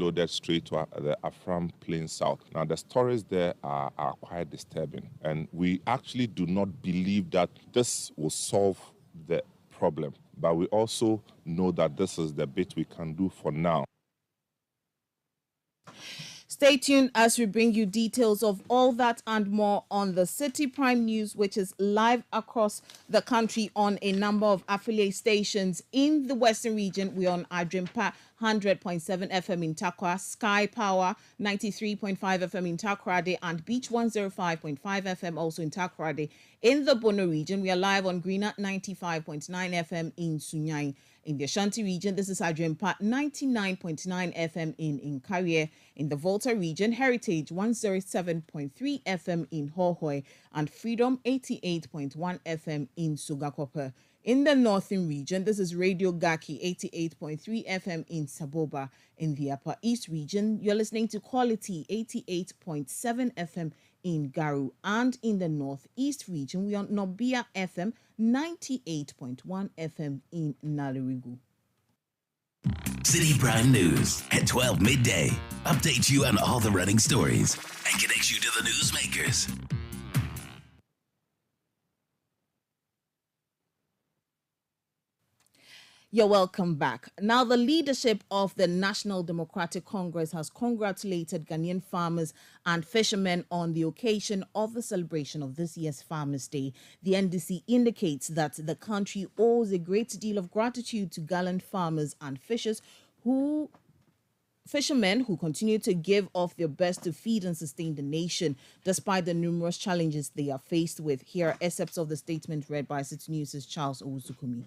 loaded straight to the Afram Plain South. Now, the stories there are quite disturbing, and we actually do not believe that this will solve the problem. But we also know that this is the bit we can do for now. Stay tuned as we bring you details of all that and more on the Citi Prime News, which is live across the country on a number of affiliate stations. In the Western region, we're on Adrimpa 100.7 FM in Takwa, Sky Power 93.5 FM in Takoradi, and Beach 105.5 FM also in Takoradi. In the Bono region, we are live on Greener 95.9 FM in Sunyai. In the Ashanti region, this is Adrimpa 99.9 FM in Inkarie. In the Volta region, Heritage 107.3 FM in Hohoi and Freedom 88.1 FM in Sugakope. In the Northern region, this is Radio Gaki 88.3 FM in Saboba. In the Upper East region, you're listening to Quality 88.7 FM in Garu. And in the Northeast region, we are on Nobia FM 98.1 FM in Nalurigu. Citi Prime News at 12 midday. Updates you on all the running stories and connects you to the newsmakers. You're welcome back. Now, the leadership of the National Democratic Congress has congratulated Ghanaian farmers and fishermen on the occasion of the celebration of this year's Farmers' Day. The NDC indicates that the country owes a great deal of gratitude to gallant farmers and fishermen who continue to give of their best to feed and sustain the nation, despite the numerous challenges they are faced with. Here are excerpts of the statement read by Citi News' Charles Owuzukumi.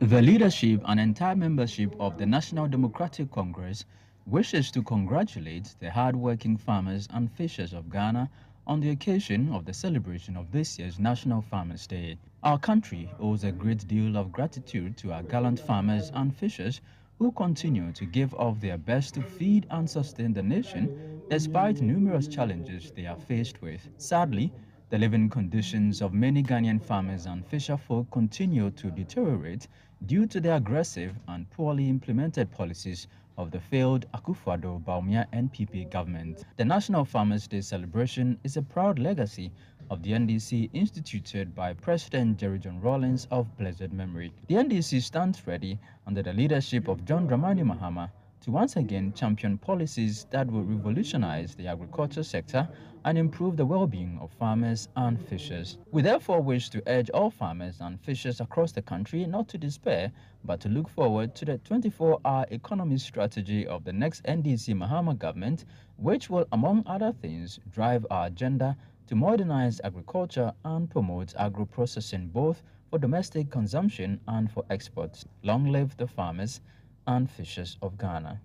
The leadership and entire membership of the National Democratic Congress wishes to congratulate the hard-working farmers and fishers of Ghana on the occasion of the celebration of this year's National Farmers' Day. Our country owes a great deal of gratitude to our gallant farmers and fishers who continue to give of their best to feed and sustain the nation despite numerous challenges they are faced with. Sadly, the living conditions of many Ghanaian farmers and fisherfolk continue to deteriorate due to the aggressive and poorly implemented policies of the failed Akufo-Addo-Bawumia NPP government. The National Farmers' Day celebration is a proud legacy of the NDC instituted by President Jerry John Rawlings of blessed memory. The NDC stands ready under the leadership of John Dramani Mahama to once again champion policies that will revolutionize the agriculture sector and improve the well-being of farmers and fishers. We therefore wish to urge all farmers and fishers across the country not to despair, but to look forward to the 24-hour economy strategy of the next NDC Mahama government, which will, among other things, drive our agenda to modernize agriculture and promote agro-processing both for domestic consumption and for exports. Long live the farmers and fishers of Ghana.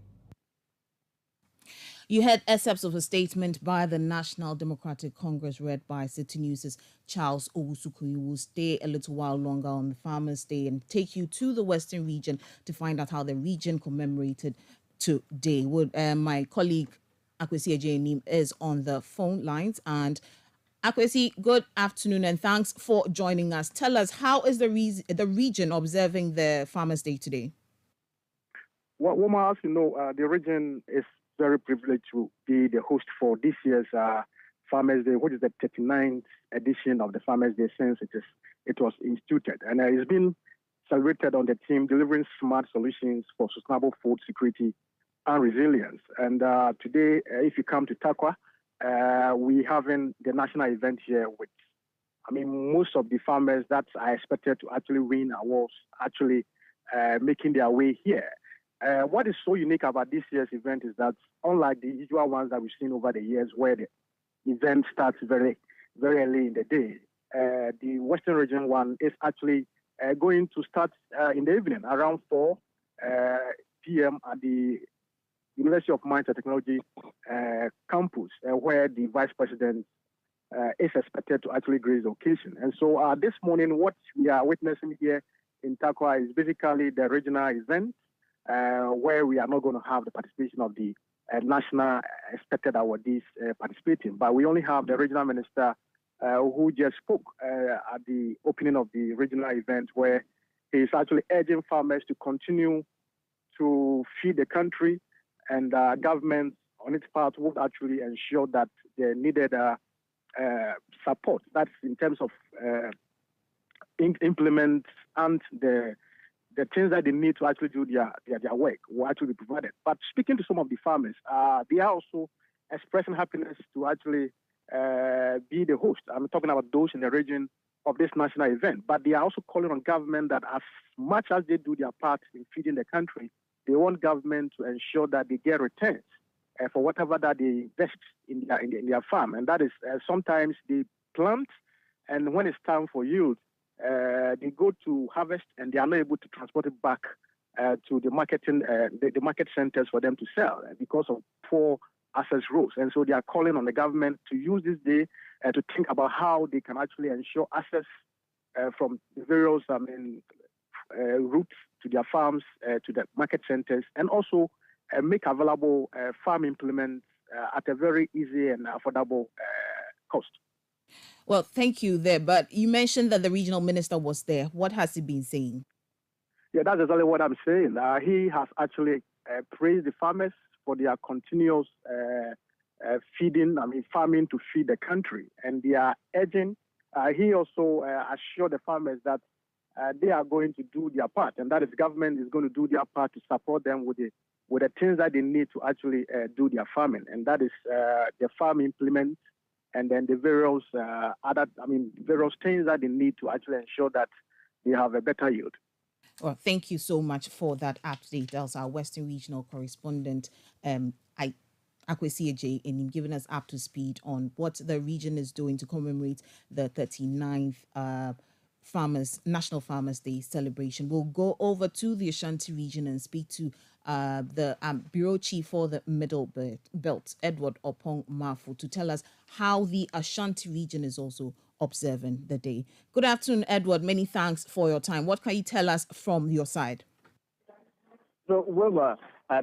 You heard excerpts of a statement by the National Democratic Congress read by Citi News' Charles Owusuku. We will stay a little while longer on the Farmers' Day and take you to the Western region to find out how the region commemorated today. My colleague Akwesi Ejenim is on the phone lines. And Akwesi, good afternoon and thanks for joining us. Tell us, how is the region observing the Farmers' Day today? Well, Woma, as you know, the region is very privileged to be the host for this year's Farmers' Day, which is the 39th edition of the Farmers' Day since it was instituted. And it's been celebrated on the theme delivering smart solutions for sustainable food security and resilience. And today, if you come to Takwa, we having the national event here with, most of the farmers that are expected to actually win awards actually making their way here. What is so unique about this year's event is that, unlike the usual ones that we've seen over the years, where the event starts very, very early in the day, the Western Region one is actually going to start in the evening around 4 p.m. at the University of Mines and Technology campus, where the Vice President is expected to actually grace the occasion. And so this morning, what we are witnessing here in Takwa is basically the regional event, where we are not going to have the participation of the national expected awardees participating, but we only have the regional minister who just spoke at the opening of the regional event, where he is actually urging farmers to continue to feed the country and government on its part would actually ensure that they needed support. That's in terms of implement and the things that they need to actually do their work will actually be provided. But speaking to some of the farmers, they are also expressing happiness to actually be the host. I'm talking about those in the region of this national event. But they are also calling on government that as much as they do their part in feeding the country, they want government to ensure that they get returns for whatever that they invest in their farm. And that is sometimes they plant, and when it's time for yield, they go to harvest and they are not able to transport it back to the marketing, the market centers for them to sell because of poor access roads. And so they are calling on the government to use this day to think about how they can actually ensure access from the various routes to their farms, to the market centers, and also make available farm implements at a very easy and affordable cost. Well, thank you there. But you mentioned that the regional minister was there. What has he been saying? Yeah, that's exactly what I'm saying. He has actually praised the farmers for their continuous farming to feed the country. And they are urging, he also assured the farmers that they are going to do their part, and that is government is going to do their part to support them with the things that they need to actually do their farming. And that is the farm implements, and then the various various things that they need to actually ensure that they have a better yield. Well, thank you so much for that update. That was our Western Regional correspondent, Akwesi J, and him giving us up to speed on what the region is doing to commemorate the 39th National Farmers Day celebration. We'll go over to the Ashanti region and speak to the Bureau Chief for the Middle Belt, Edward Opong Mafu, to tell us how the Ashanti region is also observing the day. Good afternoon, Edward. Many thanks for your time. What can you tell us from your side? So, Wilma,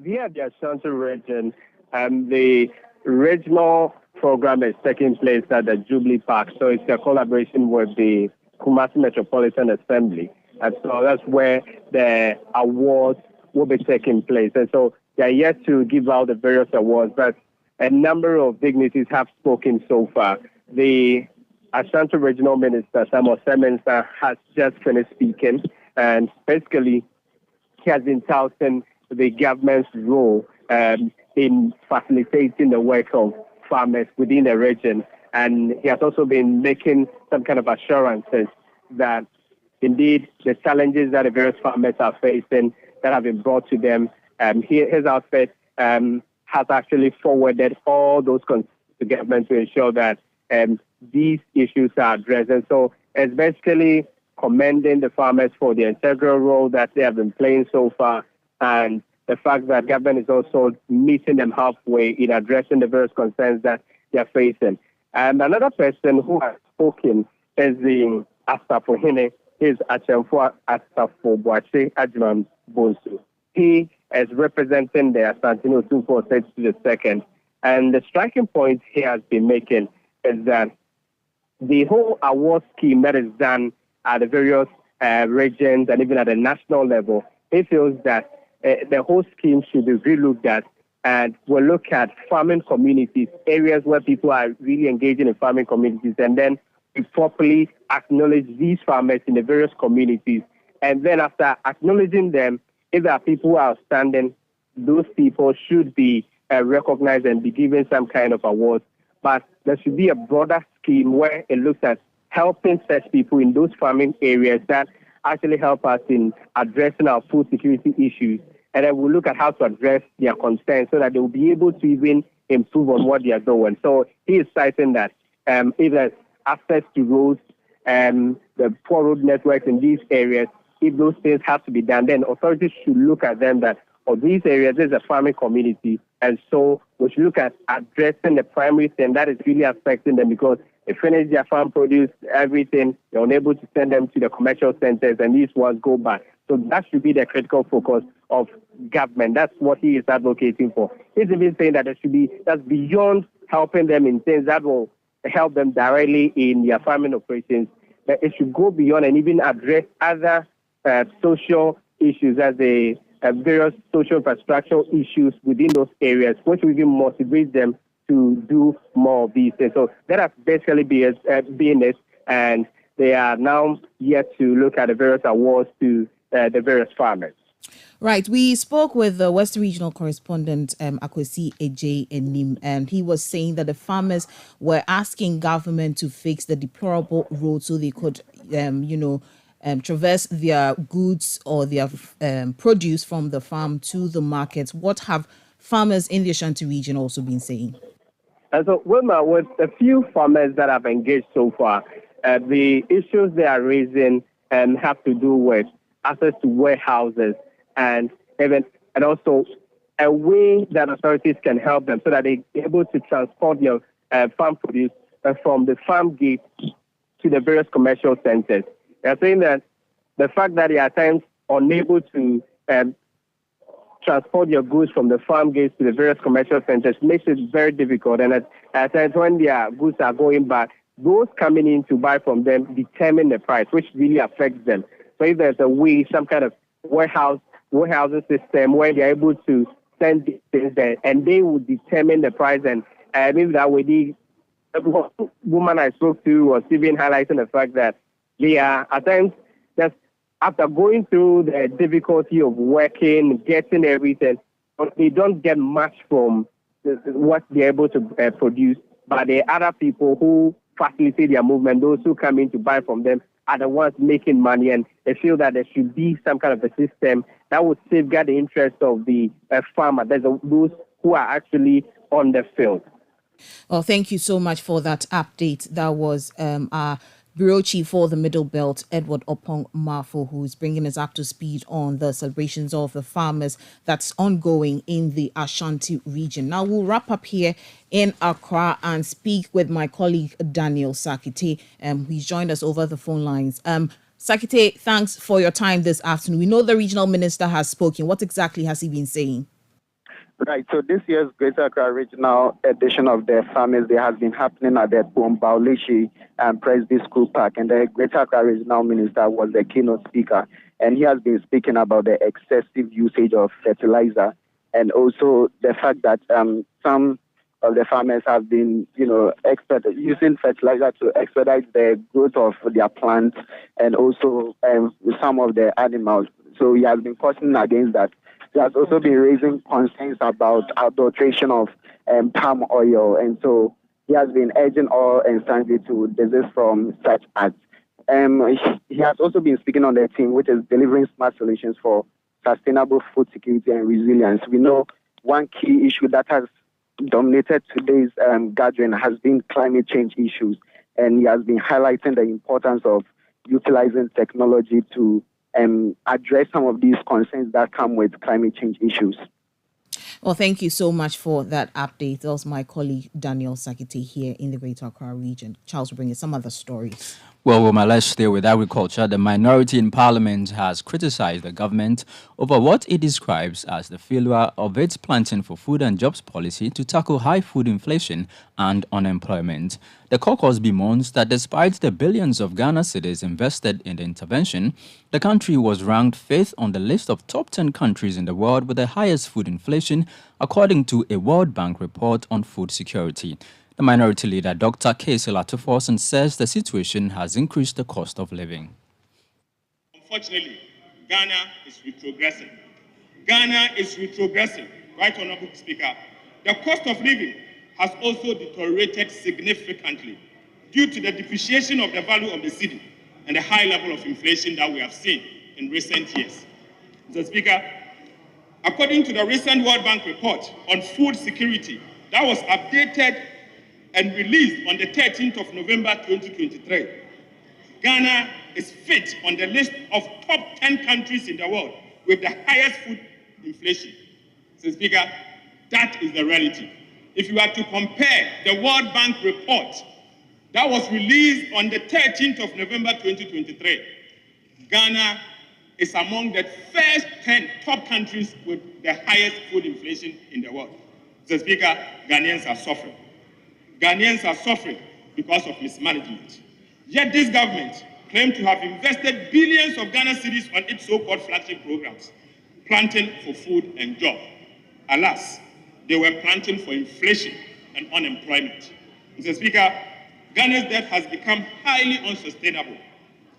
here at the Ashanti region, the regional program is taking place at the Jubilee Park. So it's a collaboration with the Kumasi Metropolitan Assembly. And so that's where the awards will be taking place. And so they are yet to give out the various awards, but a number of dignitaries have spoken so far. The Ashanti Regional Minister, Samuel Semensa, has just finished speaking, and basically he has been touting the government's role in facilitating the work of farmers within the region. And he has also been making some kind of assurances that indeed the challenges that the various farmers are facing that have been brought to them, his outfit has actually forwarded all those concerns to government to ensure that these issues are addressed. And so it's basically commending the farmers for the integral role that they have been playing so far, and the fact that government is also meeting them halfway in addressing the various concerns that they are facing. And another person who has spoken is the Asafohene, is Achemfo Asafo Boache Ajman Bonsu. He is representing the Asantino 246 and the striking point he has been making is that the whole award scheme that is done at the various regions and even at the national level, he feels that the whole scheme should be relooked at, and we'll look at farming communities, areas where people are really engaging in farming communities, and then we properly acknowledge these farmers in the various communities. And then after acknowledging them, if there are people who are outstanding, those people should be recognized and be given some kind of awards. But there should be a broader scheme where it looks at helping such people in those farming areas that actually help us in addressing our food security issues. And then we'll look at how to address their concerns so that they will be able to even improve on what they are doing. So he is citing that if there's access to roads and the poor road networks in these areas, if those things have to be done, then authorities should look at them that, these areas, there's a farming community. And so we should look at addressing the primary thing that is really affecting them, because they finish their farm produce, everything, they're unable to send them to the commercial centers, and these ones go back. So that should be the critical focus of government. That's what he is advocating for. He's even saying that that's beyond helping them in things that will help them directly in their farming operations. That it should go beyond and even address other social issues as the various social infrastructural issues within those areas, which will even motivate them to do more of these things. So that has basically been it, and they are now yet to look at the various awards to the various farmers. Right. We spoke with the Western Regional Correspondent, Akwesi Eje Enim, and he was saying that the farmers were asking government to fix the deplorable road so they could, traverse their goods or their produce from the farm to the markets. What have farmers in the Ashanti region also been saying? And so, Wilma, with a few farmers that have engaged so far, the issues they are raising have to do with access to warehouses and also a way that authorities can help them so that they're able to transport their farm produce from the farm gate to the various commercial centers. They're saying that the fact that they are at times unable to transport your goods from the farm gates to the various commercial centers makes it very difficult. And at times when their goods are going back, those coming in to buy from them determine the price, which really affects them. So if there's a way, some kind of warehousing system where they're able to send these things there, and they will determine the price. And maybe that way, the woman I spoke to was even highlighting the fact that they are at times just after going through the difficulty of working, getting everything, they don't get much from what they're able to produce. But there are other people who facilitate their movement. Those who come in to buy from them are the ones making money, and they feel that there should be some kind of a system that would safeguard the interest of the farmer. There's those who are actually on the field. Well, thank you so much for that update. That was our Bureau Chief for the Middle Belt, Edward Opong Marfo, who's bringing us up to speed on the celebrations of the farmers that's ongoing in the Ashanti region. Now we'll wrap up here in Accra and speak with my colleague Daniel Sakite, who's joined us over the phone lines. Sakite, thanks for your time this afternoon. We know the regional minister has spoken. What exactly has he been saying? Right, so this year's Greater Accra Regional edition of the Farmers Day has been happening at the Bombaulishi Presby School Park, and the Greater Accra Regional Minister was the keynote speaker, and he has been speaking about the excessive usage of fertilizer and also the fact that some of the farmers have been, using fertilizer to expedite the growth of their plants and also some of the animals. So he has been cautioning against that. He has also been raising concerns about adulteration of palm oil, and so he has been urging all and sundry to desist from such acts. He has also been speaking on the theme, which is delivering smart solutions for sustainable food security and resilience. We know one key issue that has dominated today's gathering has been climate change issues, and he has been highlighting the importance of utilizing technology to address some of these concerns that come with climate change issues. Well, thank you so much for that update. That was my colleague Daniel Sakite here in the Greater Accra region. Charles will bring you some other stories. Well, Wilma, let's stay with agriculture. The minority in Parliament has criticized the government over what it describes as the failure of its planting for food and jobs policy to tackle high food inflation and unemployment. The caucus bemoans that despite the billions of Ghana cedis invested in the intervention, the country was ranked 5th on the list of top 10 countries in the world with the highest food inflation, according to a World Bank report on food security. The minority leader, Dr. Casey Latuforson, says the situation has increased the cost of living. Unfortunately, Ghana is retrogressing. Ghana is retrogressing. Right, Honorable Speaker. The cost of living has also deteriorated significantly due to the depreciation of the value of the cedi and the high level of inflation that we have seen in recent years. Mr. Speaker, according to the recent World Bank report on food security that was updated and released on the 13th of November 2023, Ghana is 5th on the list of top 10 countries in the world with the highest food inflation. Mr. Speaker, that is the reality. If you are to compare the World Bank report that was released on the 13th of November 2023, Ghana is among the first 10 top countries with the highest food inflation in the world. Mr. Speaker, Ghanaians are suffering. Ghanaians are suffering because of mismanagement. Yet this government claimed to have invested billions of Ghana cedis on its so-called flagship programs, planting for food and job. Alas, they were planting for inflation and unemployment. Mr. Speaker, Ghana's debt has become highly unsustainable,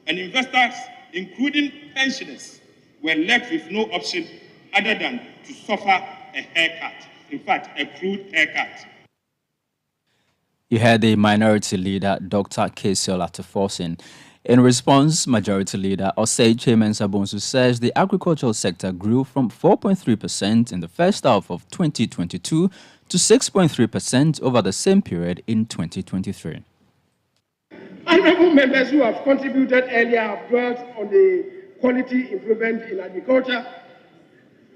and investors, including pensioners, were left with no option other than to suffer a haircut. In fact, a crude haircut. You heard the Minority Leader, Dr. Kesel Ataforsin. In response, Majority Leader Osei Chairman-Sabonsu says the agricultural sector grew from 4.3% in the first half of 2022 to 6.3% over the same period in 2023. Honorable members who have contributed earlier have dwelt on the quality improvement in agriculture,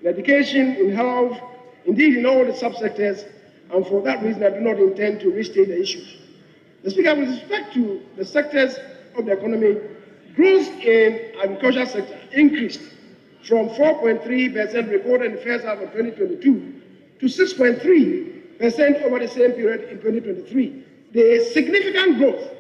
in education, in health, indeed in all the subsectors, and for that reason I do not intend to restate the issues. The Speaker, with respect to the sectors of the economy, growth in agriculture sector increased from 4.3% recorded in the first half of 2022 to 6.3% over the same period in 2023. The significant growth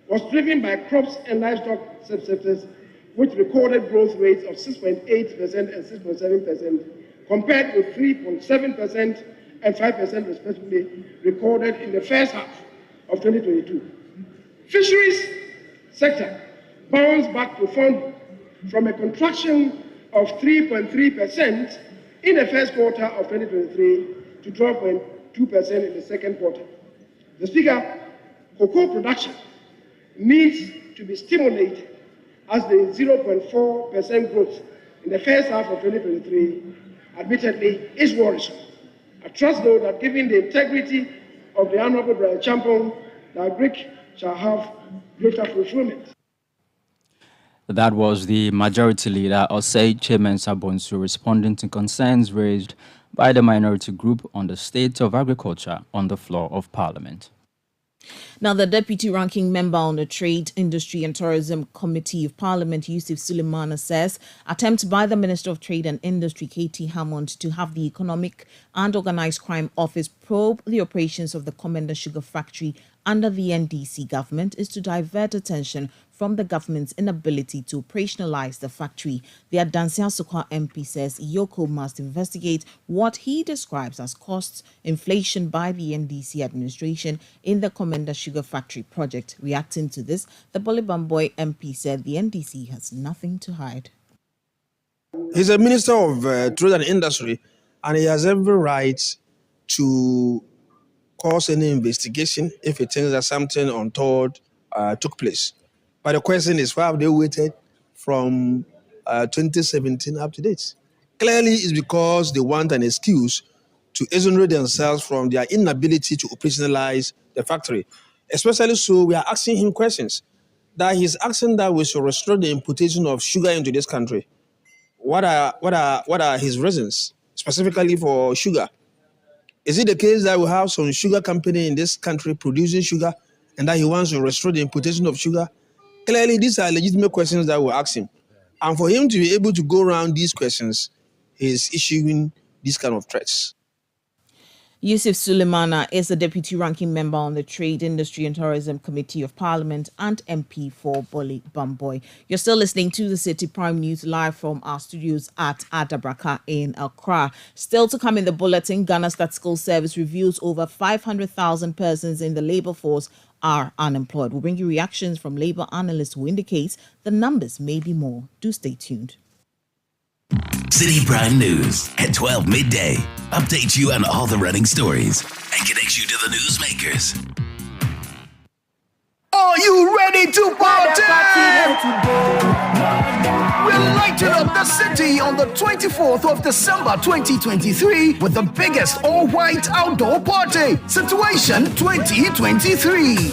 was driven by crops and livestock subsectors, which recorded growth rates of 6.8% and 6.7%, compared with 3.7% and 5% respectively recorded in the first half of 2022. Fisheries sector bounced back to fund from a contraction of 3.3% in the first quarter of 2023 to 12.2% in the second quarter. The Speaker, cocoa production needs to be stimulated as the 0.4% growth in the first half of 2023 admittedly is worrisome. I trust, though, that given the integrity of the Honorable Brian Champong, the agric shall have greater fulfillment. That was the Majority Leader, Osei Chairman-Sabonsu, responding to concerns raised by the minority group on the state of agriculture on the floor of Parliament. Now, the Deputy Ranking Member on the Trade, Industry and Tourism Committee of Parliament, Yusuf Sulemana, says attempts by the Minister of Trade and Industry, Katie Hammond, to have the Economic and Organised Crime Office probe the operations of the Commander Sugar Factory under the NDC government is to divert attention from the government's inability to operationalize the factory. The Adansia Sokwa MP says Yoko must investigate what he describes as costs inflation by the NDC administration in the Commander Sugar Factory project. Reacting to this, the Bolibamboy MP said the NDC has nothing to hide. He's a Minister of Trade and Industry, and he has every right to cause any investigation if he thinks that something untoward took place. But the question is, why have they waited from 2017 up to date? Clearly, it's because they want an excuse to exonerate themselves from their inability to operationalize the factory. Especially so, we are asking him questions. That he's asking that we should restrict the importation of sugar into this country. What are his reasons, specifically for sugar? Is it the case that we have some sugar company in this country producing sugar and that he wants to restrict the importation of sugar? Clearly, these are legitimate questions that we're asking. And for him to be able to go around these questions, he's issuing these kind of threats. Yusuf Sulemana is the Deputy Ranking Member on the Trade, Industry and Tourism Committee of Parliament and MP for Bolibamboy. You're still listening to the Citi Prime News live from our studios at Adabraka in Accra. Still to come in the bulletin, Ghana Statistical Service reveals over 500,000 persons in the labour force are unemployed. We'll bring you reactions from labour analysts who indicates the numbers may be more. Do stay tuned. Citi Prime News at 12 midday. Updates you on all the running stories and connects you to the newsmakers. Are you ready to party? We're lighting up the city on the 24th of December 2023 with the biggest all-white outdoor party, Situation 2023.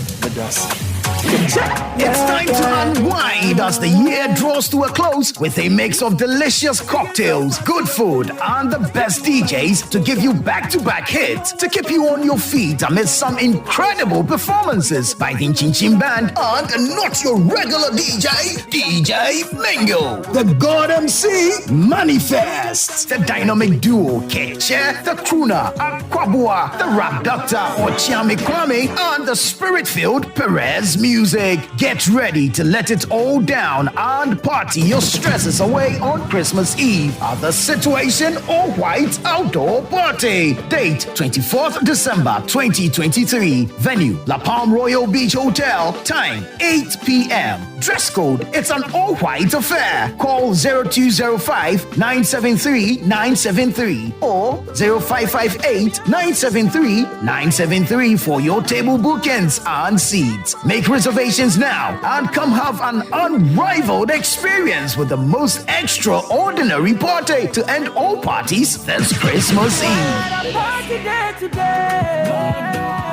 It's time to unwind as the year draws to a close with a mix of delicious cocktails, good food, and the best DJs to give you back-to-back hits to keep you on your feet amidst some incredible performances by the Chin Chin Band and not your regular DJ, DJ Mingo. The God MC manifests. The dynamic duo Keche, the crooner Akwabua, the rap doctor Ochiame Kwame, and the spirit-filled Perez Music. music. Get ready to let it all down and party your stresses away on Christmas Eve at the Situation All White Outdoor Party. Date 24th December 2023. Venue La Palm Royal Beach Hotel. Time 8 p.m. Dress code, it's an all white affair. Call 0205 973 973 or 0558 973 973 for your table bookings and seats. Make reservations now and come have an unrivaled experience with the most extraordinary party to end all parties this Christmas Eve.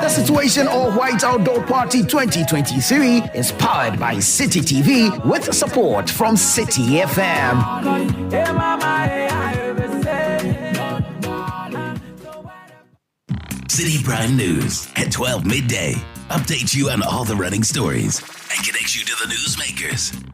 The Situation All White Outdoor Party 2023 is powered by Citi TV with support from Citi FM. Citi Prime News at 12 midday. Update you on all the running stories and connects you to the newsmakers.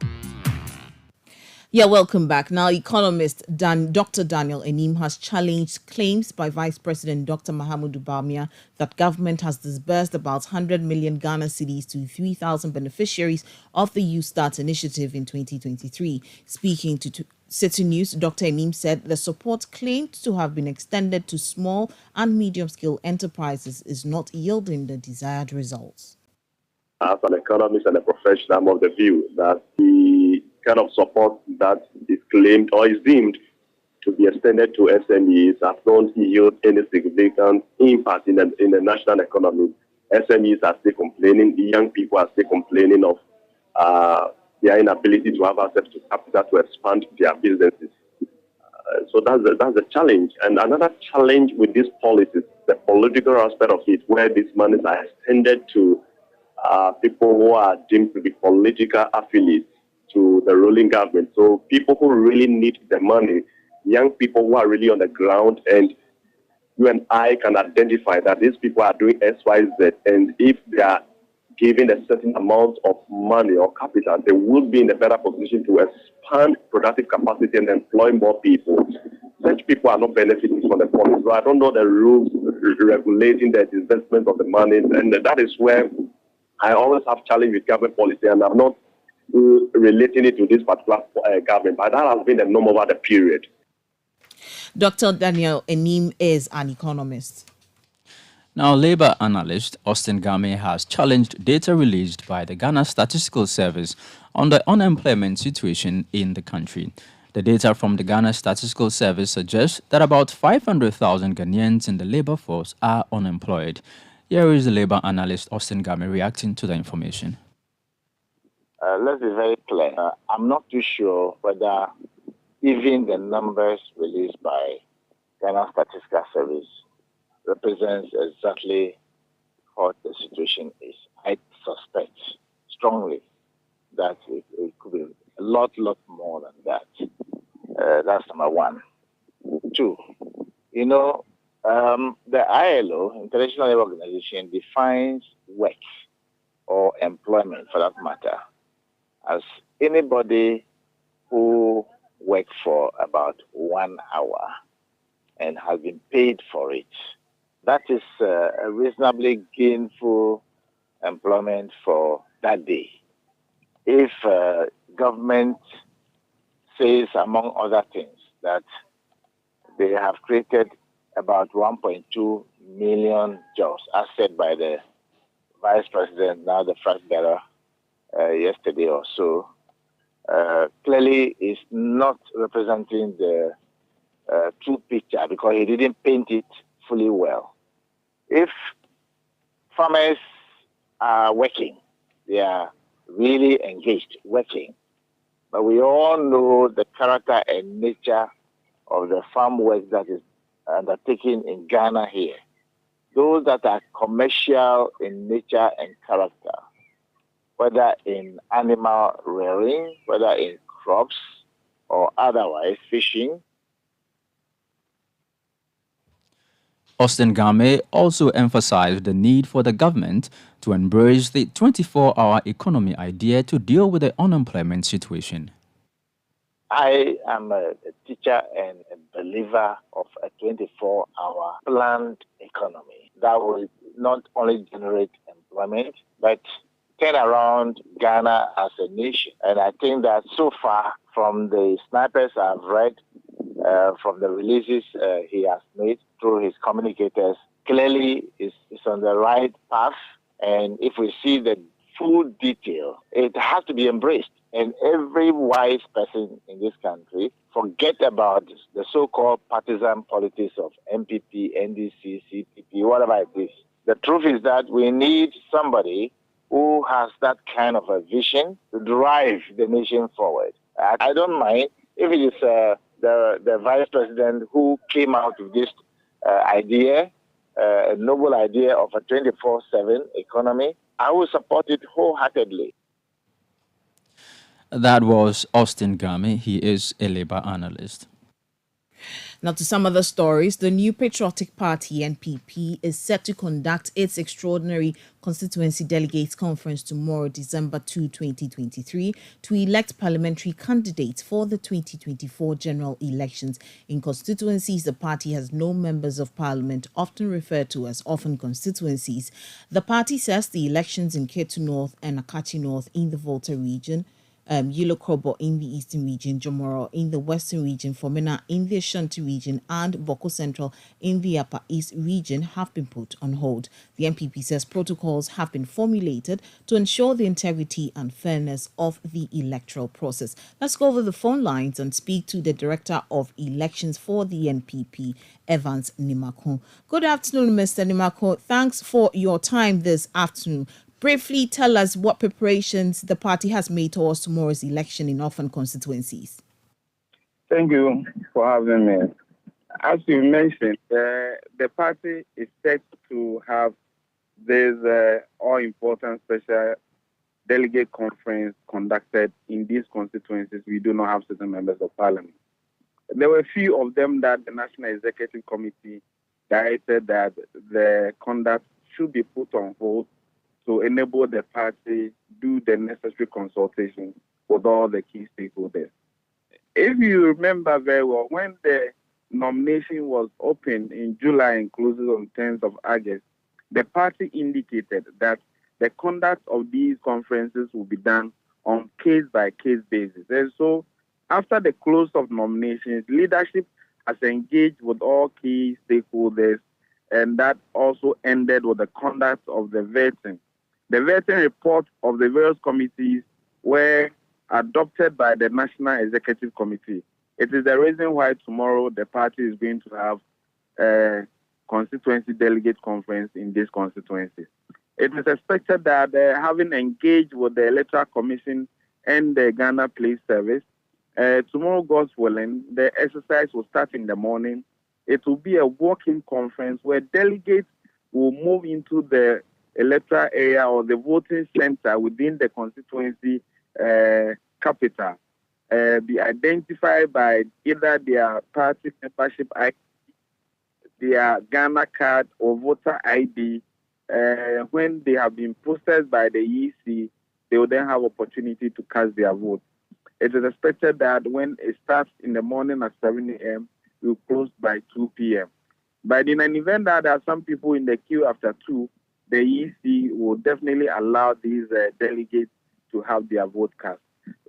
Yeah, welcome back. Now, economist Dr. Daniel Enim has challenged claims by Vice President Dr. Mahamudu Bawumia that government has disbursed about 100 million Ghana cedis to 3,000 beneficiaries of the Youth Start initiative in 2023. Speaking to Citi News, Dr. Enim said the support claimed to have been extended to small and medium-scale enterprises is not yielding the desired results. As an economist and a professional, I'm of the view that the kind of support that is claimed or is deemed to be extended to SMEs has not yielded any significant impact in the national economy. SMEs are still complaining, the young people are still complaining of their inability to have access to capital to expand their businesses. So that's a challenge. And another challenge with this policy is the political aspect of it, where these monies are extended to people who are deemed to be political affiliates to the ruling government. So people who really need the money, young people who are really on the ground, and you and I can identify that these people are doing X, Y, Z, and if they are given a certain amount of money or capital, they would be in a better position to expand productive capacity and employ more people. Such people are not benefiting from the policy. So I don't know the rules regulating the disbursement of the money, and that is where I always have challenge with government policy, and I'm not relating it to this particular government, but that has been the norm over the period. Dr. Daniel Enim is an economist. Now, Labour analyst Austin Game has challenged data released by the Ghana Statistical Service on the unemployment situation in the country. The data from the Ghana Statistical Service suggests that about 500,000 Ghanaians in the labour force are unemployed. Here is the Labour analyst Austin Game reacting to the information. Let's be very clear. I'm not too sure whether even the numbers released by Ghana Statistical Service represents exactly what the situation is. I suspect strongly that it could be a lot more than that. That's number one. Two, the ILO, International Labour Organization, defines work or employment, for that matter, as anybody who works for about 1 hour and has been paid for it. That is a reasonably gainful employment for that day. If government says, among other things, that they have created about 1.2 million jobs, as said by the Vice President, now the First Bearer, yesterday or so, clearly is not representing the true picture because he didn't paint it fully well. If farmers are working, they are really engaged working, but we all know the character and nature of the farm work that is undertaken in Ghana here. Those that are commercial in nature and character, whether in animal rearing, whether in crops or otherwise fishing. Austin Game also emphasized the need for the government to embrace the 24-hour economy idea to deal with the unemployment situation. I am a teacher and a believer of a 24-hour planned economy that will not only generate employment, but turn around Ghana as a nation. And I think that so far, from the snipers I've read, from the releases he has made through his communicators, clearly is on the right path. And if we see the full detail, it has to be embraced. And every wise person in this country forget about the so-called partisan politics of MPP, NDC, CPP, whatever it is. The truth is that we need somebody who has that kind of a vision to drive the nation forward. I don't mind if it is the vice president who came out with this idea, a noble idea of a 24/7 economy. I will support it wholeheartedly. That was Austin Gami. He is a labor analyst. Now to some other stories, the New Patriotic Party, NPP, is set to conduct its extraordinary Constituency Delegates Conference tomorrow, December 2, 2023, to elect parliamentary candidates for the 2024 general elections. In constituencies, the party has no members of parliament, often referred to as orphan constituencies. The party says the elections in Ketu North and Akachi North in the Volta region, Yilokobo in the eastern region, Jomoro in the western region, Fomena in the Ashanti region, and Boko Central in the Upper East region have been put on hold. The NPP says protocols have been formulated to ensure the integrity and fairness of the electoral process. Let's go over the phone lines and speak to the Director of Elections for the NPP, Evans Nimako. Good afternoon, Mr. Nimako. Thanks for your time this afternoon. Briefly tell us what preparations the party has made towards tomorrow's election in orphan constituencies. Thank you for having me. As you mentioned, the party is set to have this all-important special delegate conference conducted in these constituencies. We do not have certain members of parliament. There were a few of them that the National Executive Committee directed that the conduct should be put on hold to enable the party do the necessary consultation with all the key stakeholders. If you remember very well, when the nomination was opened in July and closes on 10th of August, the party indicated that the conduct of these conferences will be done on case-by-case basis. And so, after the close of nominations, leadership has engaged with all key stakeholders, and that also ended with the conduct of the vetting. The vetting report of the various committees were adopted by the National Executive Committee. It is the reason why tomorrow the party is going to have a constituency delegate conference in this constituency. It is expected that having engaged with the Electoral Commission and the Ghana Police Service, tomorrow, God's willing, the exercise will start in the morning. It will be a walk-in conference where delegates will move into the electoral area or the voting center within the constituency capital, be identified by either their party membership ID, their Ghana card or voter ID. When they have been processed by the EC, they will then have opportunity to cast their vote. It is expected that when it starts in the morning at 7 a.m., it will close by 2 p.m. But in an event that there are some people in the queue after 2, the EC will definitely allow these delegates to have their vote cast.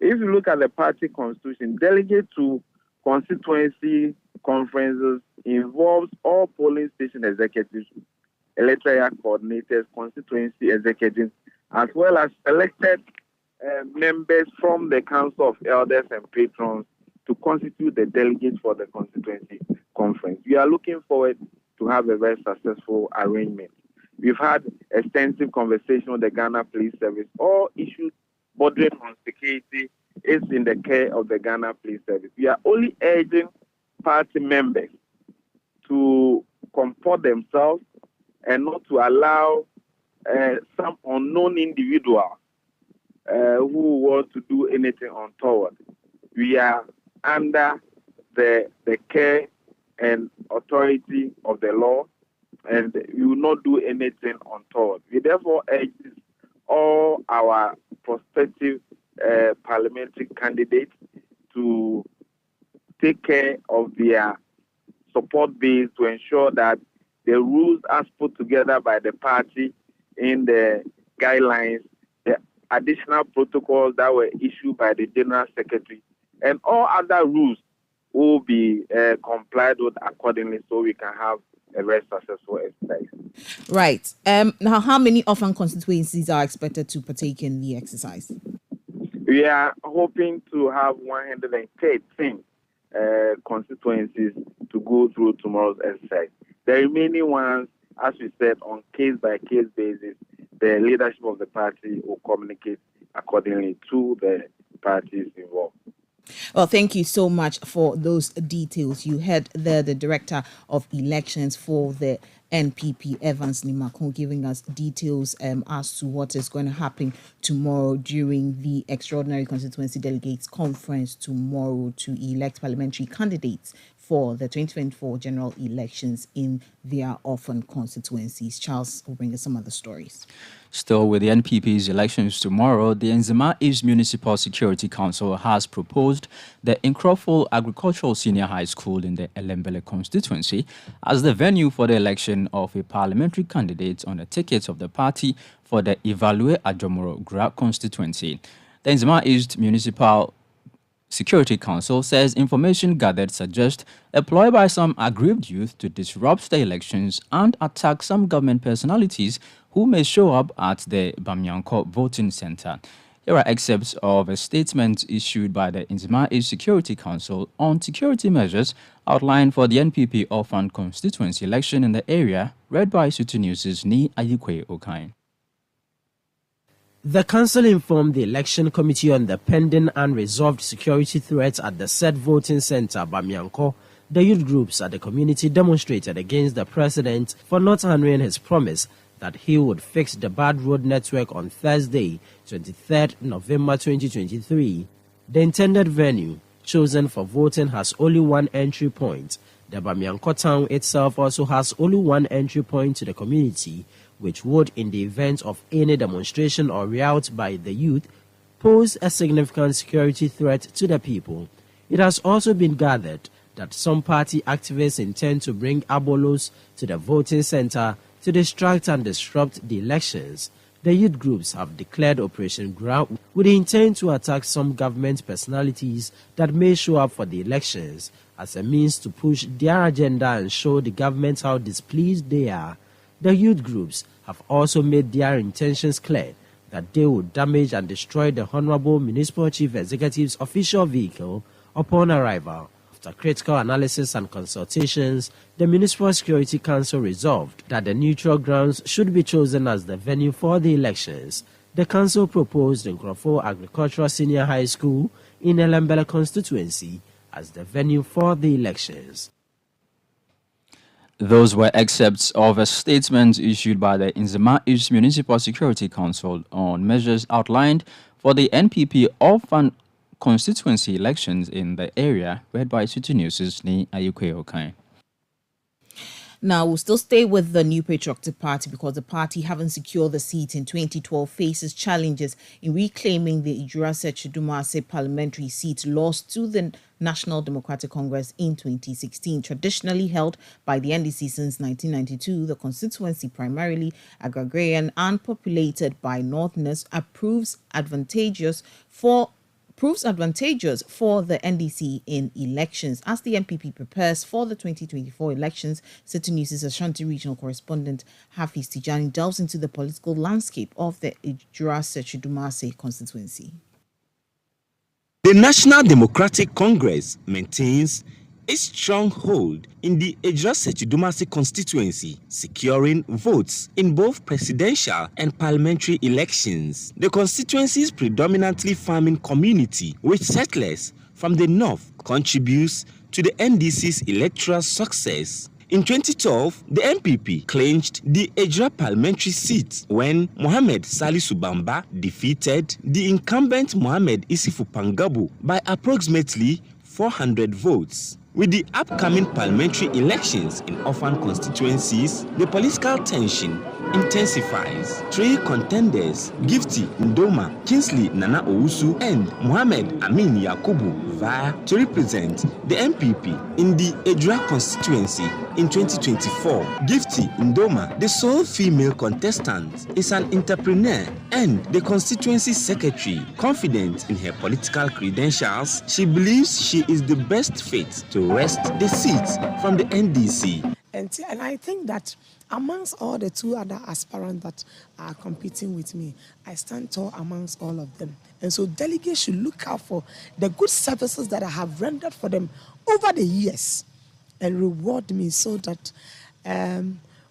If you look at the party constitution, delegate to constituency conferences involves all polling station executives, electoral coordinators, constituency executives, as well as elected members from the Council of Elders and Patrons to constitute the delegates for the constituency conference. We are looking forward to have a very successful arrangement. We've had extensive conversation with the Ghana Police Service. All issues bordering on security is in the care of the Ghana Police Service. We are only urging party members to comport themselves and not to allow some unknown individual who want to do anything untoward. We are under the care and authority of the law, and we will not do anything untoward. We therefore urge all our prospective parliamentary candidates to take care of their support base to ensure that the rules as put together by the party in the guidelines, the additional protocols that were issued by the General Secretary, and all other rules will be complied with accordingly so we can have a very successful exercise. Right. Now, how many orphan constituencies are expected to partake in the exercise? We are hoping to have 113 constituencies to go through tomorrow's exercise. The remaining ones, as we said, on case-by-case basis, the leadership of the party will communicate accordingly to the parties involved. Well, thank you so much for those details. You heard the Director of Elections for the NPP, Evans Nimakon, giving us details as to what is going to happen tomorrow during the Extraordinary Constituency Delegates Conference tomorrow to elect parliamentary candidates for the 2024 general elections in their orphan constituencies. Charles will bring us some other stories. Still with the NPP's elections tomorrow, the Nzema East Municipal Security Council has proposed the Nkrofo Agricultural Senior High School in the Elembele constituency as the venue for the election of a parliamentary candidate on the ticket of the party for the Ivalue Ajomoro Gra constituency. The Nzema East Municipal Security Council says information gathered suggests a ploy by some aggrieved youth to disrupt the elections and attack some government personalities who may show up at the Bamyanko voting center. Here are excerpts of a statement issued by the Nzema East Security Council on security measures outlined for the NPP orphan constituency election in the area, read by Citi News' Ni Ayikwe Okain. The council informed the election committee on the pending unresolved security threats at the said voting center, Bamyanko. The youth groups at the community demonstrated against the president for not honoring his promise that he would fix the bad road network on Thursday, 23rd November 2023. The intended venue chosen for voting has only one entry point. The Bamyanko town itself also has only one entry point to the community, which would, in the event of any demonstration or riot by the youth, pose a significant security threat to the people. It has also been gathered that some party activists intend to bring abolos to the voting center to distract and disrupt the elections. The youth groups have declared Operation Ground with the intent to attack some government personalities that may show up for the elections as a means to push their agenda and show the government how displeased they are. The youth groups have also made their intentions clear that they would damage and destroy the Honorable Municipal Chief Executive's official vehicle upon arrival. After critical analysis and consultations, the Municipal Security Council resolved that the neutral grounds should be chosen as the venue for the elections. The council proposed Nkrofo Agricultural Senior High School in Elembele constituency as the venue for the elections. Those were excerpts of a statement issued by the Nzema East Municipal Security Council on measures outlined for the NPP orphan constituency elections in the area, read by Citi News' Ni Ayikwe Okai. Now, we'll still stay with the New Patriotic Party because the party, having secured the seat in 2012, faces challenges in reclaiming the Ijura-Sechidumase parliamentary seat lost to the National Democratic Congress in 2016. Traditionally held by the NDC since 1992, the constituency, primarily agrarian and populated by Northerners, proves advantageous for the NDC in elections. As the NPP prepares for the 2024 elections, Citi News' Ashanti regional correspondent Hafiz Tijani delves into the political landscape of the Ijura-Sechidumase constituency. The National Democratic Congress maintains a strong hold in the Ijura-Sechidumase constituency, securing votes in both presidential and parliamentary elections. The constituency's predominantly farming community, with settlers from the north, contributes to the NDC's electoral success. In 2012, the NPP clinched the Ejura parliamentary seat when Mohamed Salisu Bamba defeated the incumbent Mohamed Isifu Pangabu by approximately 400 votes. With the upcoming parliamentary elections in orphan constituencies, the political tension intensifies. 3 contenders, Gifty Ndoma, Kingsley Nana Owusu, and Mohammed Amin Yakubu vie to represent the MPP in the Edra constituency in 2024. Gifty Ndoma, the sole female contestant, is an entrepreneur and the constituency secretary. Confident in her political credentials, she believes she is the best fit to wrest the seat from the NDC. And I think that amongst all the 2 other aspirants that are competing with me, I stand tall amongst all of them. And so delegates should look out for the good services that I have rendered for them over the years and reward me so that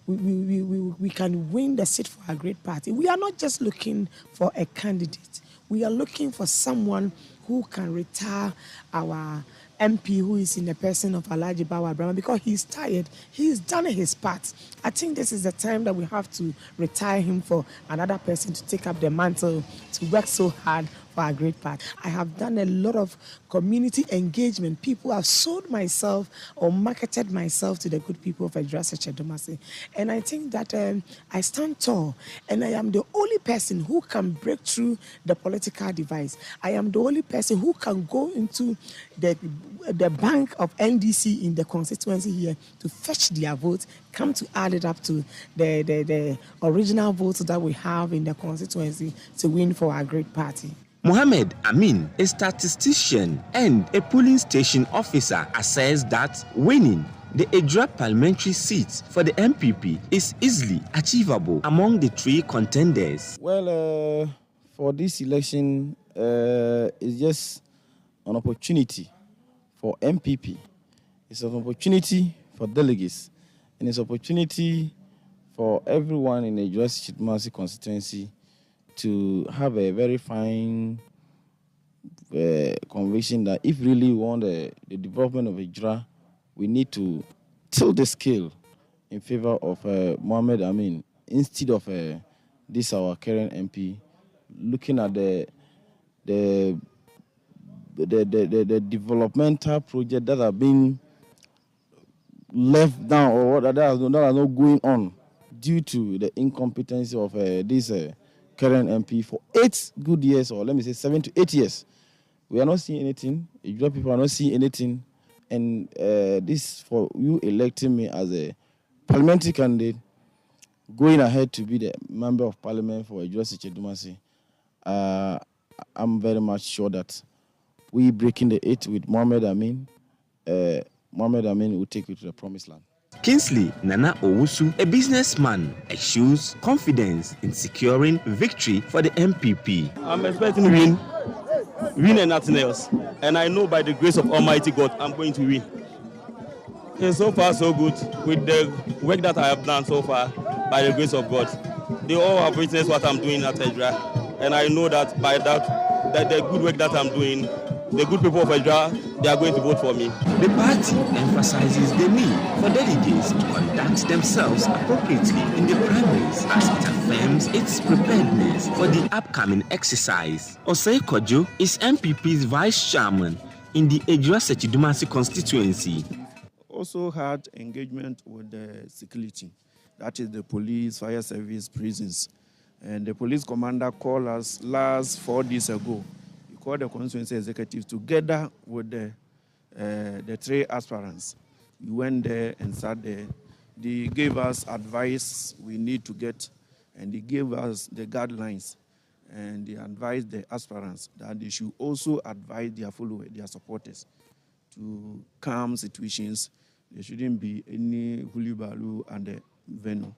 we can win the seat for a great party. We are not just looking for a candidate. We are looking for someone who can retire our MP, who is in the person of Alhaji Bawa Abraham, because he's tired. He's done his part. I think this is the time that we have to retire him for another person to take up the mantle, to work so hard for a great part. I have done a lot of community engagement. People have sold myself or marketed myself to the good people of Edrasa. And I think that I stand tall, and I am the only person who can break through the political device. I am the only person who can go into the bank of NDC in the constituency here to fetch their votes, come to add it up to the original votes that we have in the constituency to win for our great party. Mohammed Amin, a statistician and a polling station officer, assessed that winning the Edra parliamentary seat for the MPP is easily achievable among the 3 contenders. Well, for this election, it's just an opportunity for MPP. It's an opportunity for delegates, and it's an opportunity for everyone in the Edra constituency to have a very fine conviction that if really we want the development of Edra, we need to tilt the scale in favor of Mohammed Amin instead of this our current MP. Looking at the developmental project that have been left down or that are not going on due to the incompetency of this current MP for 8 good years, or let me say 7 to 8 years. We are not seeing anything. Edra people are not seeing anything. And this for you electing me as a parliamentary candidate, going ahead to be the member of parliament for Edra. I'm very much sure that we breaking the 8 with Mohammed Amin. Mohammed Amin will take you to the promised land. Kingsley Nana Owusu, a businessman, eschews confidence in securing victory for the MPP. I'm expecting win and nothing else. And I know by the grace of Almighty God, I'm going to win. And so far, so good with the work that I have done so far, by the grace of God. They all have witnessed what I'm doing at Edra. And I know that by that the good work that I'm doing, the good people of Edra, they are going to vote for me. The party emphasizes the need for delegates to conduct themselves appropriately in the primaries as it affirms its preparedness for the upcoming exercise. Osei Kojo is MPP's vice chairman in the Edra Sechidumasi constituency. Also had engagement with the security, that is the police, fire service, prisons. And the police commander called us last 4 days ago. He called the constituency executive together with the 3 aspirants. We went there and sat there. They gave us advice we need to get, and they gave us the guidelines. And they advised the aspirants that they should also advise their followers, their supporters, to calm situations. There shouldn't be any hulibalu and the venue.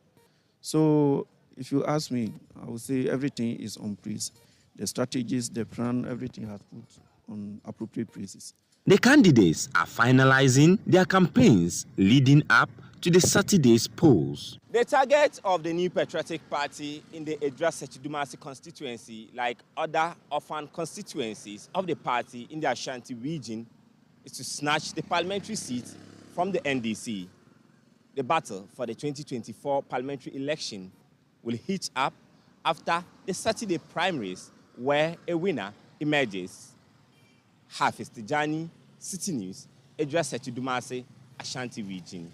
So if you ask me, I would say everything is on place. The strategies, the plan, everything has put on appropriate places. The candidates are finalizing their campaigns leading up to the Saturday's polls. The target of the New Patriotic Party in the Edra Sechidumasi constituency, like other orphan constituencies of the party in the Ashanti region, is to snatch the parliamentary seat from the NDC. The battle for the 2024 parliamentary election will heat up after the Saturday primaries, where a winner emerges. Hafiz Tijani, Citi News, Edra-Setu Dumasi, Ashanti region.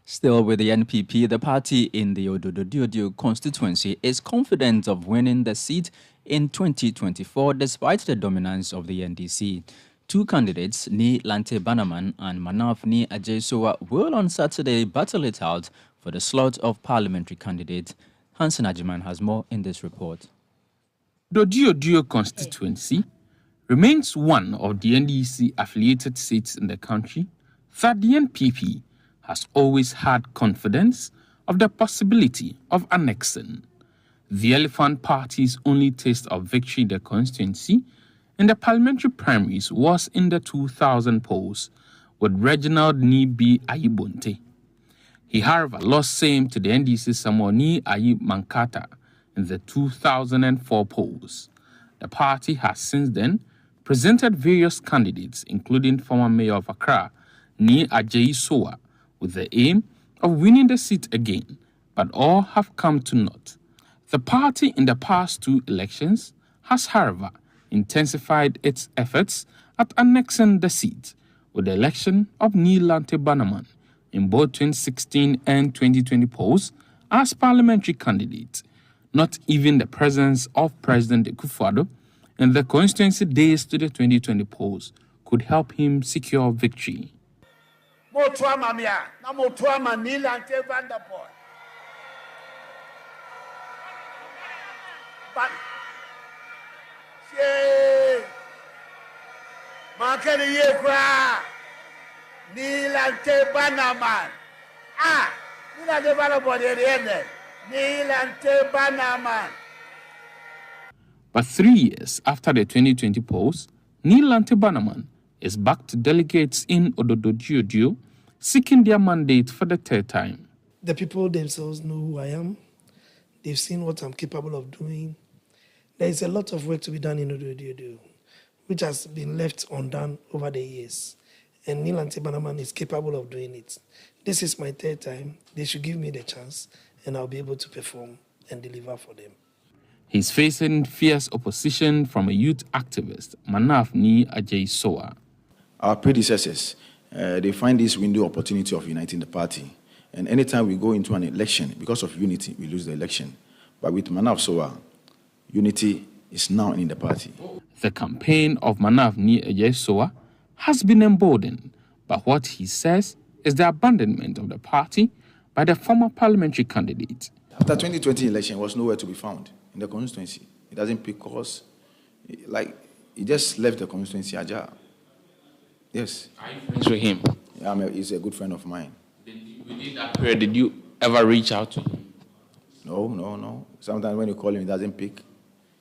Still with the NPP, the party in the Ododo-Diodio constituency is confident of winning the seat in 2024 despite the dominance of the NDC. Two candidates, Ni Lante Banaman and Manaf Ni Ajesowa, will on Saturday battle it out for the slot of parliamentary candidate. Hansen Ajiman has more in this report. The Diodio constituency remains one of the NDC-affiliated seats in the country that the NPP has always had confidence of the possibility of annexing. The Elephant Party's only taste of victory in the constituency in the parliamentary primaries was in the 2000 polls with Reginald Nibi Ayibonte. He, however, lost same to the NDC Samoni Ayi Mankata in the 2004 polls. The party has since then presented various candidates, including former Mayor of Accra, Ni Ajayi Sowa, with the aim of winning the seat again, but all have come to naught. The party in the past two elections has, however, intensified its efforts at annexing the seat with the election of Ni Lante Banaman in both 2016 and 2020 polls as parliamentary candidate. Not even the presence of President Akufo-Addo in the constituency days to the 2020 polls could help him secure victory. Motuama mia, na motuama Ni Lante Vanderpool. But, yeah, Mankeni Yekra, Ni Lante Banaman. Ah, Ni Lante Vanderpool the Ni Lante Banaman. But 3 years after the 2020 polls, Ni Lante Banaman is back to delegates in Ododo-Diodio, seeking their mandate for the third time. The people themselves know who I am. They've seen what I'm capable of doing. There is a lot of work to be done in Ododo-Diodio, which has been left undone over the years. And Ni Lante Banaman is capable of doing it. This is my third time. They should give me the chance, and I'll be able to perform and deliver for them. He's facing fierce opposition from a youth activist, Manaf Ni Ajayi Sowa. Our predecessors, they find this window opportunity of uniting the party. And anytime we go into an election, because of unity, we lose the election. But with Manaf Sowa, unity is now in the party. The campaign of Manaf Ni Ajayi Sowa has been emboldened, but what he says is the abandonment of the party by the former parliamentary candidate. After 2020 election, was nowhere to be found in the constituency. It doesn't pick us, like, he just left the constituency ajar. Yes. Are you friends with him? Yeah, he's a good friend of mine. Within that period, did you ever reach out to him? No. Sometimes when you call him, he doesn't pick. He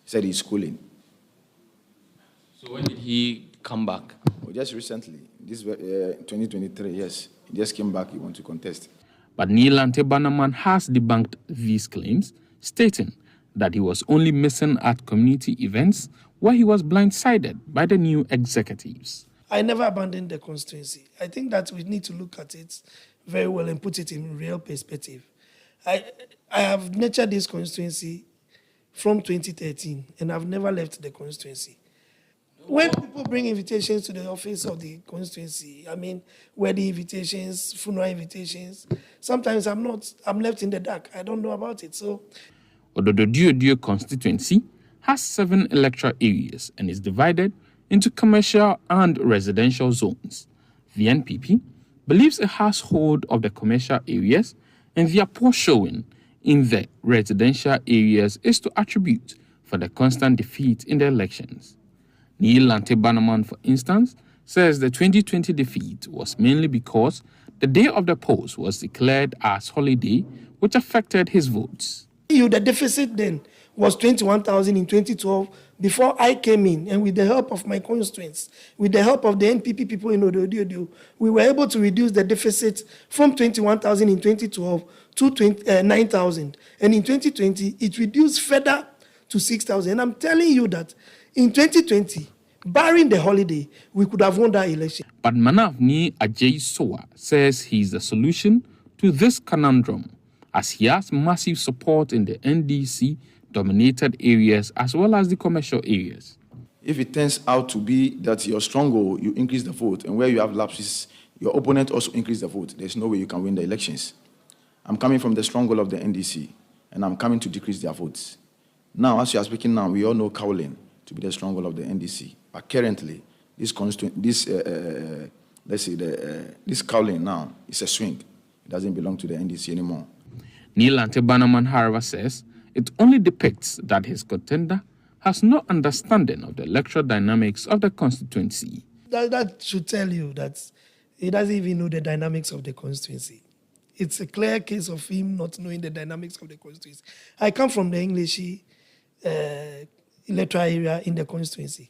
said he's schooling. So when did he come back? Well, just recently, this 2023, yes. He just came back, he wants to contest. But Ni Lante Banaman has debunked these claims, stating that he was only missing at community events where he was blindsided by the new executives. I never abandoned the constituency. I think that we need to look at it very well and put it in real perspective. I have nurtured this constituency from 2013, and I've never left the constituency. When people bring invitations to the office of the constituency, wedding invitations, funeral invitations, sometimes I'm left in the dark. I don't know about it. So, Ododo-Diodio constituency has 7 electoral areas and is divided into commercial and residential zones. The NPP believes it has hold of the commercial areas, and their poor showing in the residential areas is to attribute for the constant defeat in the elections. Ni Lante Banaman, for instance, says the 2020 defeat was mainly because the day of the polls was declared as holiday, which affected his votes. The deficit then was 21,000 in 2012 before I came in, and with the help of my constituents, with the help of the NPP people in Ododo-Diodio, we were able to reduce the deficit from 21,000 in 2012 to 9,000. And in 2020, it reduced further to 6,000. And I'm telling you that in 2020, barring the holiday, we could have won that election. But Manaf Ni Ajayi Sowa says he's the solution to this conundrum, as he has massive support in the NDC-dominated areas as well as the commercial areas. If it turns out to be that your stronghold, you increase the vote, and where you have lapses, your opponent also increase the vote, there's no way you can win the elections. I'm coming from the stronghold of the NDC, and I'm coming to decrease their votes. Now, as you are speaking now, we all know Cowling to be the stronghold of the NDC. But currently, this Cowling now is a swing. It doesn't belong to the NDC anymore. Neil Antebanaman, however, says it only depicts that his contender has no understanding of the electoral dynamics of the constituency. That should tell you that he doesn't even know the dynamics of the constituency. It's a clear case of him not knowing the dynamics of the constituency. I come from the English electoral area in the constituency.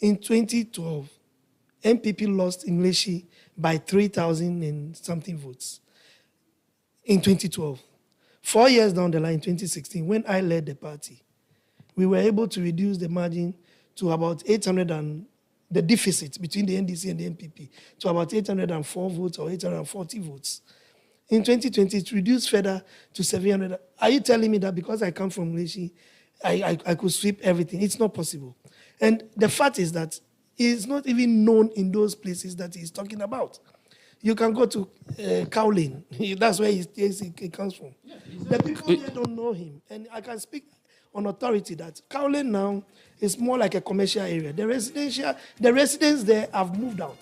In 2012, MPP lost English by 3,000 and something votes. In 2012. 4 years down the line, 2016, when I led the party, we were able to reduce the margin to about 800 and the deficit between the NDC and the MPP to about 804 votes or 840 votes. In 2020, it reduced further to 700. Are you telling me that because I come from English, I could sweep everything? It's not possible. And the fact is that it's not even known in those places that he's talking about. You can go to Cowling. That's where he comes from. Yeah, the people here don't know him. And I can speak on authority that Cowling now is more like a commercial area. The residents there have moved out.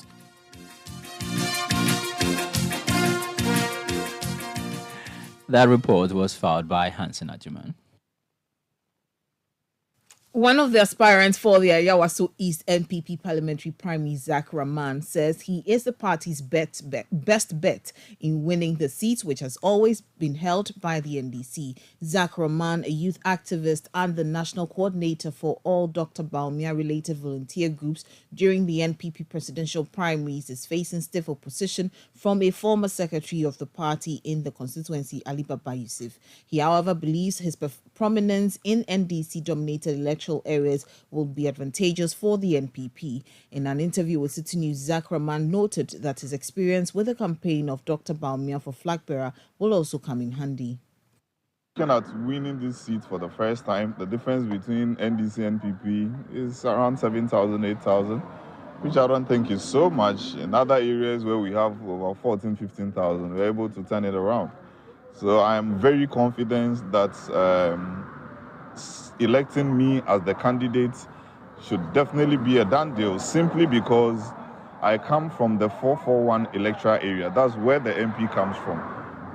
That report was filed by Hansen Ajuman. One of the aspirants for the Ayawaso East MPP parliamentary primary, Zach Rahman, says he is the party's best bet in winning the seat, which has always been held by the NDC. Zach Rahman, a youth activist and the national coordinator for all Dr. Baumia-related volunteer groups during the NPP presidential primaries, is facing stiff opposition from a former secretary of the party in the constituency, Ali Baba Yusuf. He, however, believes his prominence in NDC-dominated electoral areas will be advantageous for the NPP. In an interview with Citi News, Zach Rahman noted that his experience with the campaign of Dr. Baumia for flag bearer will also come in handy. Looking at winning this seat for the first time, the difference between NDC and NPP is around 7,000, 8,000, which I don't think is so much. In other areas where we have over 14,000, 15,000, we're able to turn it around. So I'm very confident that electing me as the candidate should definitely be a done deal, simply because I come from the 441 electoral area. That's where the MP comes from.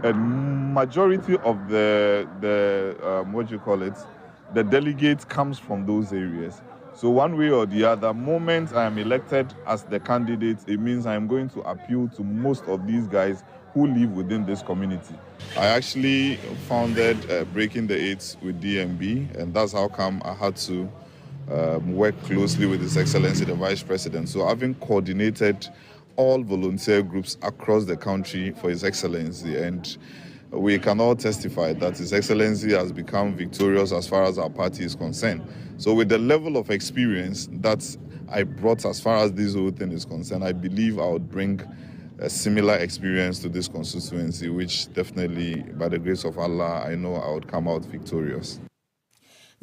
A majority of the delegates comes from those areas. So one way or the other, moment I am elected as the candidate, it means I am going to appeal to most of these guys who live within this community. I actually founded Breaking the Eight with DMB, and that's how come I had to work closely with His Excellency the Vice President. So having coordinated all volunteer groups across the country for His Excellency, and we can all testify that His Excellency has become victorious as far as our party is concerned. So with the level of experience that I brought as far as this whole thing is concerned, I believe I would bring a similar experience to this constituency, which definitely, by the grace of Allah, I know I would come out victorious.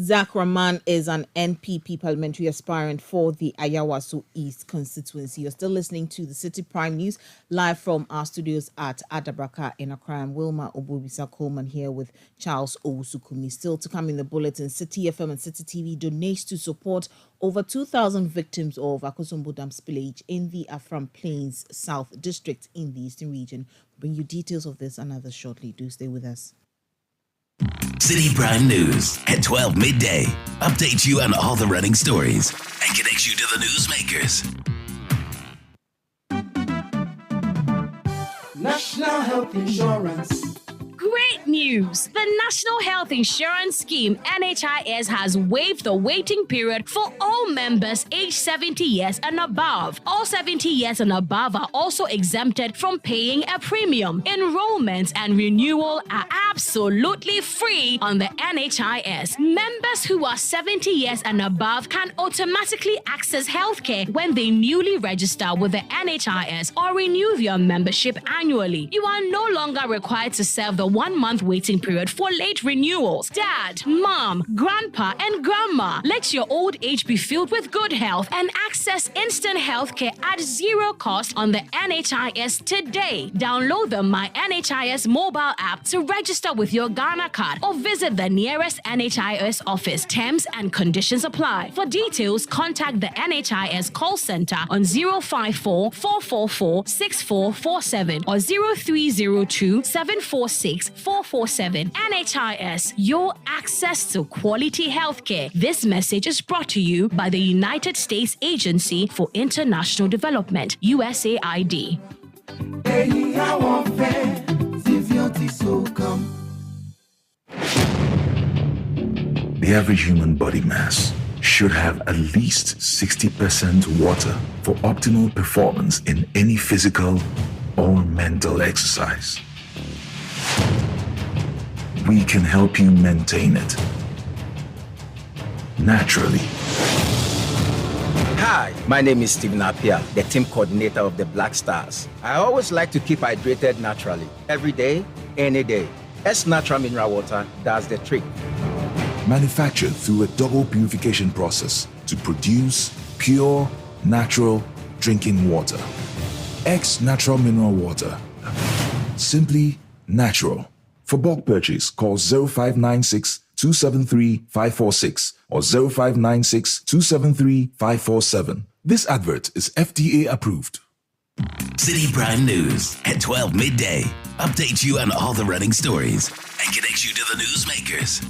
Zach Rahman is an NPP parliamentary aspirant for the Ayawaso East constituency. You're still listening to the Citi Prime News live from our studios at Adabraka in Accra. I'm Wilma Obobisa Coleman here with Charles Owusukumi. Still to come in the bulletin, Citi FM and Citi TV donates to support over 2,000 victims of Akosombo Dam spillage in the Afram Plains South District in the Eastern region. We'll bring you details of this and others shortly. Do stay with us. Citi Prime News at 12 midday. Updates you on all the running stories and connects you to the newsmakers. National Health Insurance. Great news! The National Health Insurance Scheme, NHIS, has waived the waiting period for all members aged 70 years and above. All 70 years and above are also exempted from paying a premium. Enrollment and renewal are absolutely free on the NHIS. Members who are 70 years and above can automatically access healthcare when they newly register with the NHIS or renew their membership annually. You are no longer required to serve the 1-month waiting period for late renewals. Dad, mom, grandpa, and grandma, let your old age be filled with good health and access instant healthcare at zero cost on the NHIS today. Download the My NHIS mobile app to register with your Ghana card or visit the nearest NHIS office. Terms and conditions apply. For details, contact the NHIS call center on 054 444 6447 or 0302 746 447. NHIS, your access to quality healthcare. This message is brought to you by the United States Agency for International Development, USAID. The average human body mass should have at least 60% water for optimal performance in any physical or mental exercise. We can help you maintain it naturally. Hi, my name is Stephen Appiah, the team coordinator of the Black Stars. I always like to keep hydrated naturally, every day, any day. S Natural Mineral Water does the trick. Manufactured through a double purification process to produce pure, natural drinking water. X Natural Mineral Water. Simply natural. For bulk purchase, call 0596 273 546 or 0596 273 547. This advert is FDA approved. Citi Prime News at 12 midday. Update you on all the running stories and connect you to the newsmakers.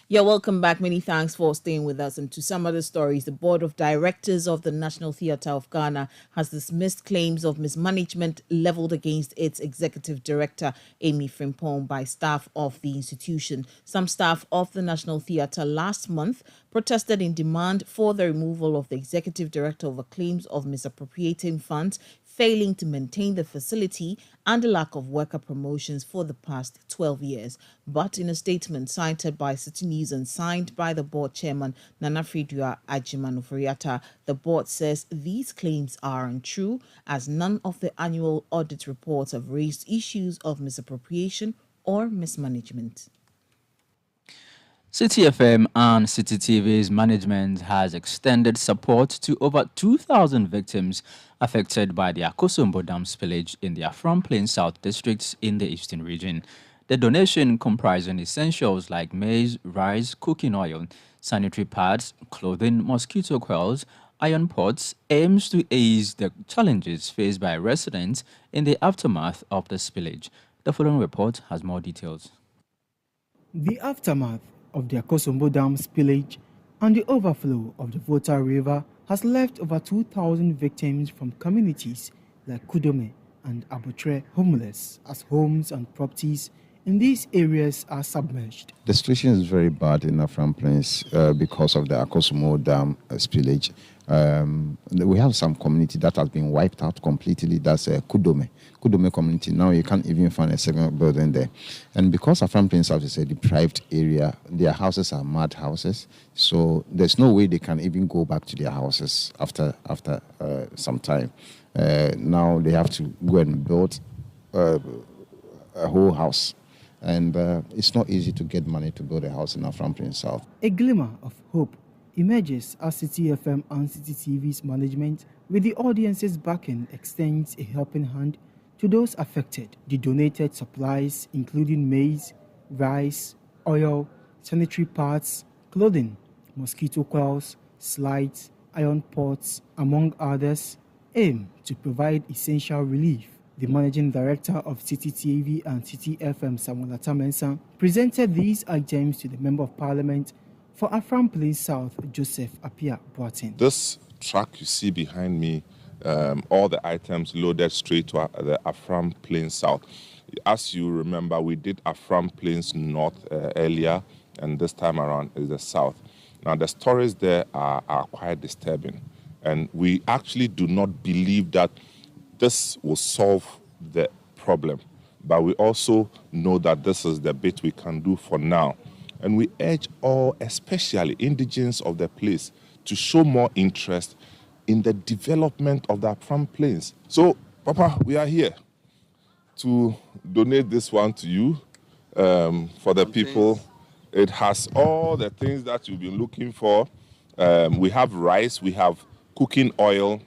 Yeah, welcome back. Many thanks for staying with us. And to some other stories, the Board of Directors of the National Theatre of Ghana has dismissed claims of mismanagement leveled against its Executive Director, Amy Frimpong, by staff of the institution. Some staff of the National Theatre last month protested in demand for the removal of the Executive Director over claims of misappropriating funds, failing to maintain the facility, and the lack of worker promotions for the past 12 years. But in a statement cited by Citi News and signed by the board chairman, Nana Fridua Ajimanufuriata, the board says these claims are untrue, as none of the annual audit reports have raised issues of misappropriation or mismanagement. Citi FM and Citi TV's management has extended support to over 2,000 victims affected by the Akosombo Dam spillage in the Afram Plain South districts in the eastern region. The donation, comprising essentials like maize, rice, cooking oil, sanitary pads, clothing, mosquito coils, iron pots, aims to ease the challenges faced by residents in the aftermath of the spillage. The following report has more details. The aftermath of the Akosombo Dam spillage and the overflow of the Volta River has left over 2,000 victims from communities like Kudome and Abutre homeless, as homes and properties in these areas are submerged. The situation is very bad in Afram Plains because of the Akosombo Dam spillage. We have some community that has been wiped out completely. That's Kudome community. Now you can't even find a second building there. And because Afram Plains South is a deprived area, their houses are mud houses. So there's no way they can even go back to their houses after some time. Now they have to go and build a whole house. And it's not easy to get money to build a house in Afram Plains South. A glimmer of hope emerges as Citi FM and Citi TV's management, with the audience's backing, extends a helping hand to those affected. The donated supplies, including maize, rice, oil, sanitary pads, clothing, mosquito coils, slides, iron pots, among others, aim to provide essential relief. The managing director of Citi TV and Citi FM, Samuel Atamensa, presented these items to the Member of Parliament for Afram Plains South, Joseph Appiah Boateng. This truck you see behind me, all the items loaded straight to the Afram Plains South. As you remember, we did Afram Plains North earlier, and this time around is the South. Now, the stories there are quite disturbing, and we actually do not believe that this will solve the problem. but we also know that this is the bit we can do for now. And we urge all, especially indigents of the place, to show more interest in the development of the Afram Plains. So, Papa, we are here to donate this one to you for the people. It has all the things that you've been looking for. We have rice, we have cooking oil,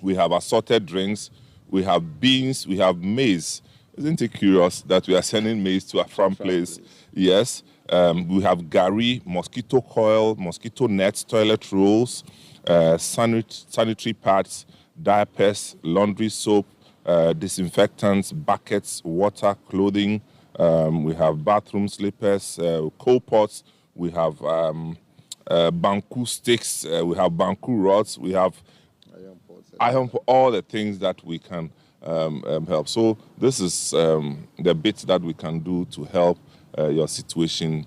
we have assorted drinks, we have beans, we have maize. Isn't it curious that we are sending maize to Afram Place? Yes. We have gari, mosquito coil, mosquito nets, toilet rolls, sanitary pads, diapers, laundry soap, disinfectants, buckets, water, clothing. We have bathroom slippers, coal pots. We have banku sticks. We have banku rods. We have iron for all the things that we can help. So this is the bit that we can do to help your situation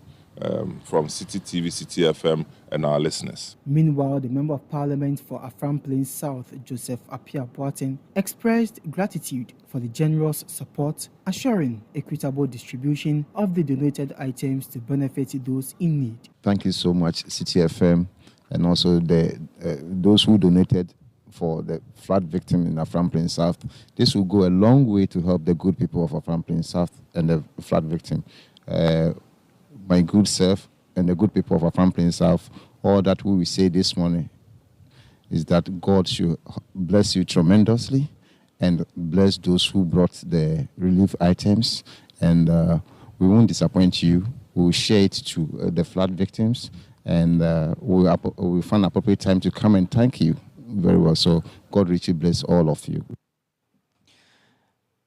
from Citi TV, Citi FM, and our listeners. Meanwhile, the Member of Parliament for Afram Plains South, Joseph Apia Boateng, expressed gratitude for the generous support, assuring equitable distribution of the donated items to benefit those in need. Thank you so much, Citi FM, and also those who donated for the flood victim in Afram Plains South. This will go a long way to help the good people of Afram Plains South and the flood victim. My good self and the good people of Afram Plains South, all that we will say this morning is that God should bless you tremendously and bless those who brought the relief items. And we won't disappoint you. We will share it to the flood victims, and we'll find appropriate time to come and thank you very well. So God richly bless all of you.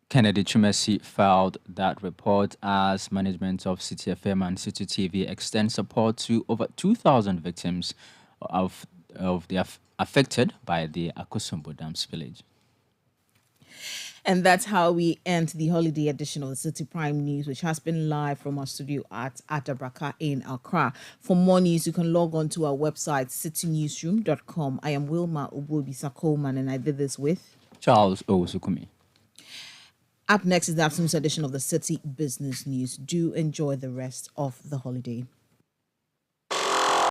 Kennedy Chumesi filed that report as management of Citi FM and Citi TV extend support to over 2,000 victims of the affected by the Akosombo Dam spillage. And that's how we end the holiday edition of the Citi Prime News, which has been live from our studio at Adabraka in Accra. For more news, you can log on to our website, citinewsroom.com. I am Wilma Ubobisa Coleman, and I did this with Charles Owosukumi. Up next is the afternoon's edition of the Citi Business News. Do enjoy the rest of the holiday.